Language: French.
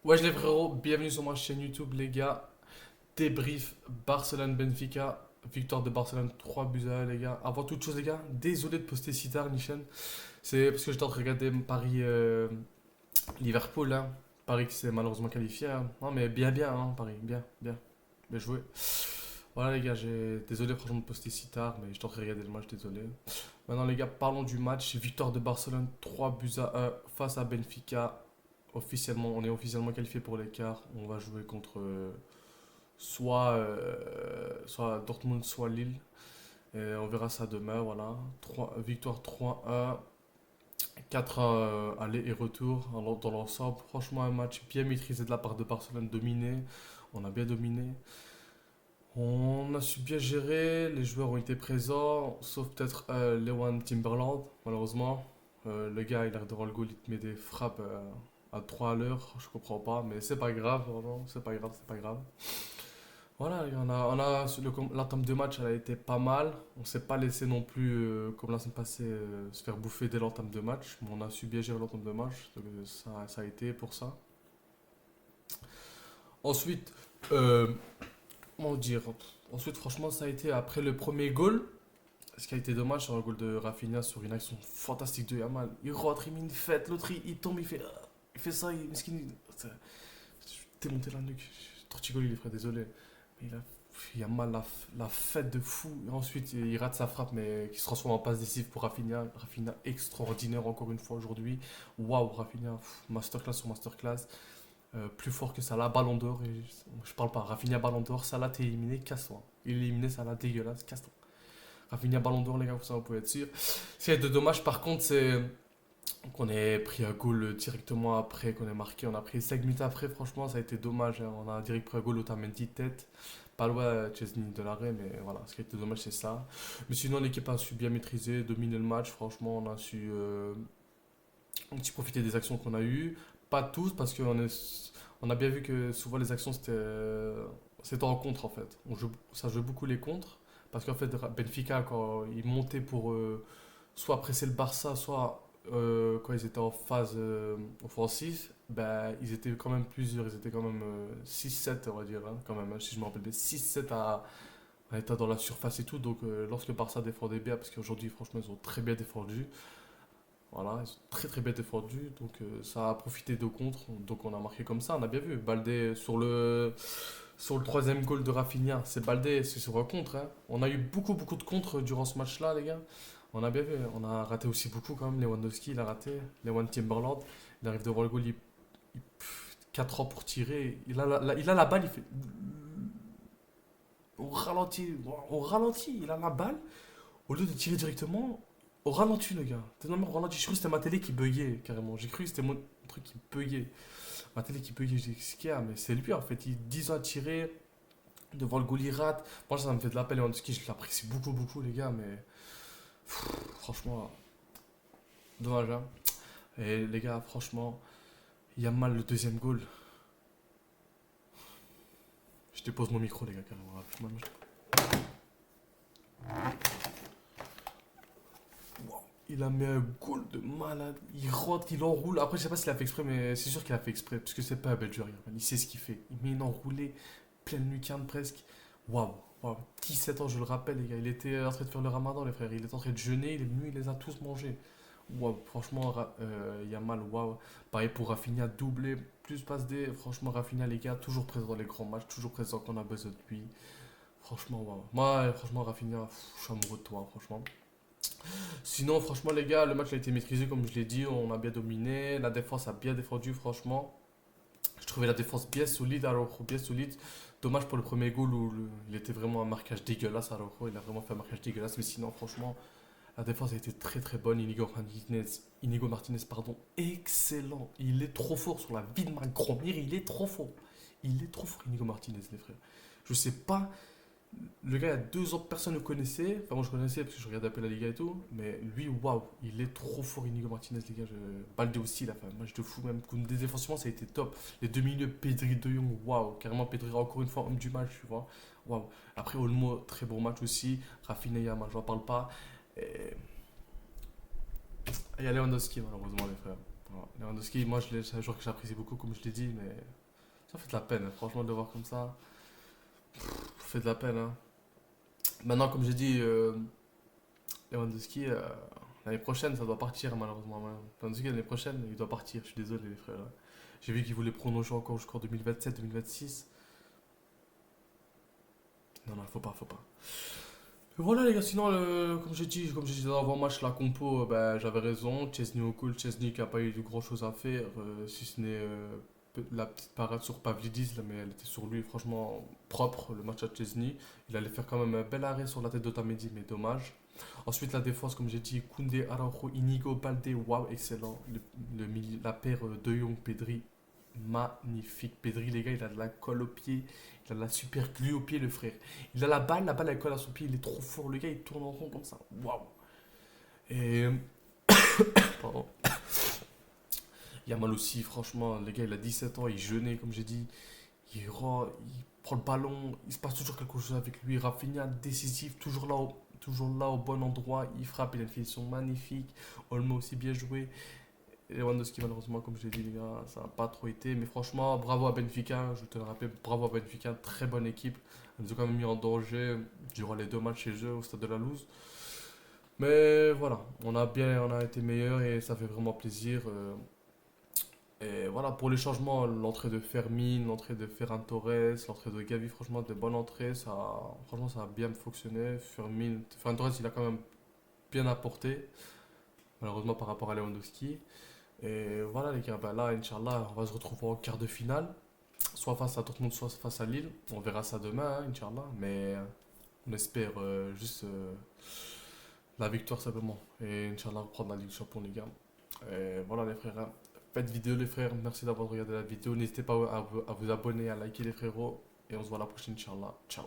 Ouais, les frérots, bienvenue sur ma chaîne YouTube, les gars. Débrief Barcelone-Benfica. Victoire de Barcelone 3 buts à 1, les gars. Avant toute chose, les gars, désolé de poster si tard, Nishan. C'est parce que j'étais en train de regarder Paris-Liverpool, hein. Paris qui s'est malheureusement qualifié, hein. Non, mais bien, bien, hein, Paris. Bien, bien. Bien joué. Voilà, les gars, désolé franchement de poster si tard, mais j'étais en train de regarder le match, désolé. Maintenant, les gars, parlons du match. Victoire de Barcelone 3 buts à 1 face à Benfica. Officiellement, on est officiellement qualifié pour l'écart. On va jouer contre soit Dortmund, soit Lille. Et on verra ça demain, voilà. Victoire 3-1, 4 aller et retour dans l'ensemble. Franchement, un match bien maîtrisé de la part de Barcelone, dominé. On a bien dominé. On a su bien gérer, les joueurs ont été présents, sauf peut-être Lewan Timberland, malheureusement. Le gars, il a l'air de le goal, il te met des frappes à 3 à l'heure, je comprends pas, mais c'est pas grave, vraiment, c'est pas grave, c'est pas grave. Voilà, l'entame de match, elle a été pas mal. On s'est pas laissé non plus, comme la semaine passée, se faire bouffer dès l'entame de match, mais on a su bien gérer l'entame de match, donc ça a été pour ça. Ensuite, euh, comment dire, ensuite, franchement, ça a été après le premier goal. Ce qui a été dommage sur un goal de Rafinha sur une action fantastique de Yamal. Il rentre, il met une fête, l'autre il tombe, il fait ça, t'es monté la nuque. Torticolis, il est frère, désolé. Mais Yamal, la fête de fou. Et ensuite, il rate sa frappe, mais qui se transforme en passe décisive pour Rafinha. Rafinha extraordinaire encore une fois aujourd'hui. Waouh, Rafinha, masterclass sur masterclass. Plus fort que Salah, Ballon d'Or. Et je parle pas, Rafinha Ballon d'Or, Salah t'es éliminé, casse-toi. Il est éliminé, Salah dégueulasse, casse-toi. Rafinha Ballon d'Or, les gars, ça vous pouvez être sûr. Ce qui est de dommage, par contre, c'est qu'on ait pris un goal directement après, qu'on ait marqué. On a pris 5 minutes après, franchement, ça a été dommage, hein. On a direct pris un goal, Otamendi tête. Pas loin, Chesney de l'arrêt, mais voilà, ce qui a été dommage, c'est ça. Mais sinon, l'équipe a su bien maîtriser, dominer le match. Franchement, on a su un petit profiter des actions qu'on a eues. Pas tous, parce on a bien vu que souvent les actions, c'était en contre, en fait. Ça joue beaucoup les contres. Parce qu'en fait, Benfica, quand ils montaient pour soit presser le Barça, soit quand ils étaient en phase offensive, ben, ils étaient quand même plusieurs. Ils étaient quand même 6-7, on va dire, hein, quand même, hein, si je me rappelle bien. 6-7 à être dans la surface et tout. Donc, lorsque Barça défendait bien, parce qu'aujourd'hui, franchement, ils ont très bien défendu. Voilà, ils ont très très bien défendu. Donc, ça a profité de contre. Donc, on a marqué comme ça. On a bien vu. Baldé sur le troisième goal de Rafinha, c'est Baldé, c'est sur un contre, hein. On a eu beaucoup beaucoup de contres durant ce match-là, les gars. On a bien vu, on a raté aussi beaucoup quand même. Lewandowski, il a raté. Lewan Timberland, il arrive devant le goal, 4 ans pour tirer. Il a la balle, il fait. Au ralenti, il a la balle. Au lieu de tirer directement, au ralenti, le gars. Tellement au ralenti. Je cru que c'était ma télé qui buguait carrément. J'ai cru que c'était mon truc qui buguait. Ma télé qui buguait, j'ai dit, ce qu'il y a, mais c'est lui en fait. Il 10 ans à tirer devant le goal, il rate. Moi, ça me fait de la peine. Lewandowski, je l'apprécie beaucoup, beaucoup, les gars, mais franchement, dommage, hein. Et les gars, franchement, il y a mal le deuxième goal. Je dépose mon micro, les gars, carrément. Il a mis un goal de malade. Il rentre, il enroule. Après, je sais pas s'il a fait exprès, mais c'est sûr qu'il a fait exprès. Parce que c'est pas un bel joueur. Il sait ce qu'il fait. Il met une enroulée, pleine lucarne presque. Waouh, waouh. 17 ans, je le rappelle, les gars. Il était en train de faire le ramadan, les frères. Il était en train de jeûner. Il est venu, il les a tous mangés. Waouh, franchement, Yamal, waouh. Pareil pour Rafinha, doublé, plus passe D. Franchement, Rafinha, les gars, toujours présent dans les grands matchs. Toujours présent quand on a besoin de lui. Franchement, waouh. Moi, franchement, Rafinha, je suis amoureux de toi, franchement. Sinon, franchement, les gars, le match a été maîtrisé, comme je l'ai dit. On a bien dominé. La défense a bien défendu, franchement. Je trouvais la défense bien solide, Araujo bien solide. Dommage pour le premier goal où il était vraiment un marquage dégueulasse, Araujo. Il a vraiment fait un marquage dégueulasse. Mais sinon, franchement, la défense a été très très bonne. Inigo Martinez, pardon, excellent. Il est trop fort sur la vie de ma grand-mère. Il est trop fort. Il est trop fort, Inigo Martinez, les frères. Je sais pas, le gars, il y a 2 ans, personne ne le connaissait. Enfin, moi, je connaissais parce que je regardais un peu la Liga et tout. Mais lui, waouh, il est trop fort, Inigo Martinez, les gars. Balde aussi, il a fait un match de fou, même. Défensivement, ça a été top. Les deux milieux, Pedri de Jong, waouh. Carrément, Pedri, encore une fois, homme du match, tu vois. Waouh. Après, Olmo, très bon match aussi. Rafinha, Yamal, j'en parle pas. Et il y a Lewandowski, malheureusement, les frères. Voilà. Lewandowski, moi, c'est un joueur que j'apprécie beaucoup, comme je l'ai dit, mais ça fait de la peine, hein. Franchement, de le voir comme ça, ça fait de la peine, hein. Maintenant, comme j'ai dit, Lewandowski, l'année prochaine, ça doit partir, malheureusement, hein. Lewandowski, l'année prochaine, il doit partir, je suis désolé, les frères. J'ai vu qu'il voulait prolonger encore jusqu'en 2027-2026. Non, non, faut pas, faut pas. Et voilà les gars, sinon comme j'ai dit dans l'avant-match, la compo, ben, j'avais raison. Chesney au cool, Chesney qui a pas eu de grand chose à faire, si ce n'est la petite parade sur Pavlidis, là, mais elle était sur lui, franchement propre le match à Chesney. Il allait faire quand même un bel arrêt sur la tête d'Otamendi, mais dommage. Ensuite la défense, comme j'ai dit, Koundé, Araujo, Inigo, Balde, waouh, excellent. La paire De Jong, Pedri, magnifique. Pedri, les gars, il a de la colle au pied, il a de la super glue au pied, le frère. Il a la balle elle colle à son pied, il est trop fort, le gars, il tourne en rond comme ça. Waouh! Et. Pardon. Yamal aussi, franchement, le gars, il a 17 ans, il jeûnait, comme j'ai dit. Il prend le ballon, il se passe toujours quelque chose avec lui. Rafinha, décisif, toujours là au bon endroit. Il frappe, il a une finition magnifique. Olmo aussi bien joué. Lewandowski, malheureusement, comme je l'ai dit, les gars, ça n'a pas trop été. Mais franchement, bravo à Benfica. Je te le rappelle, bravo à Benfica. Très bonne équipe. Ils nous ont quand même mis en danger durant les deux matchs chez eux au stade de la Louse. Mais voilà, on a été meilleurs et ça fait vraiment plaisir. Et voilà, pour les changements, l'entrée de Fermin, l'entrée de Ferran Torres, l'entrée de Gavi, franchement, de bonnes entrées. Franchement, ça a bien fonctionné. Ferran Torres, il a quand même bien apporté, malheureusement par rapport à Lewandowski. Et voilà les gars, bah là, Inch'Allah, on va se retrouver en quart de finale, soit face à Dortmund, soit face à Lille. On verra ça demain, hein, Inch'Allah, mais on espère juste la victoire simplement. Et Inch'Allah, reprendre la Ligue des Champions, les gars. Et voilà les frères, hein. Faites vidéo les frères, merci d'avoir regardé la vidéo. N'hésitez pas à vous abonner, à liker les frérots. Et on se voit la prochaine, Inch'Allah. Ciao.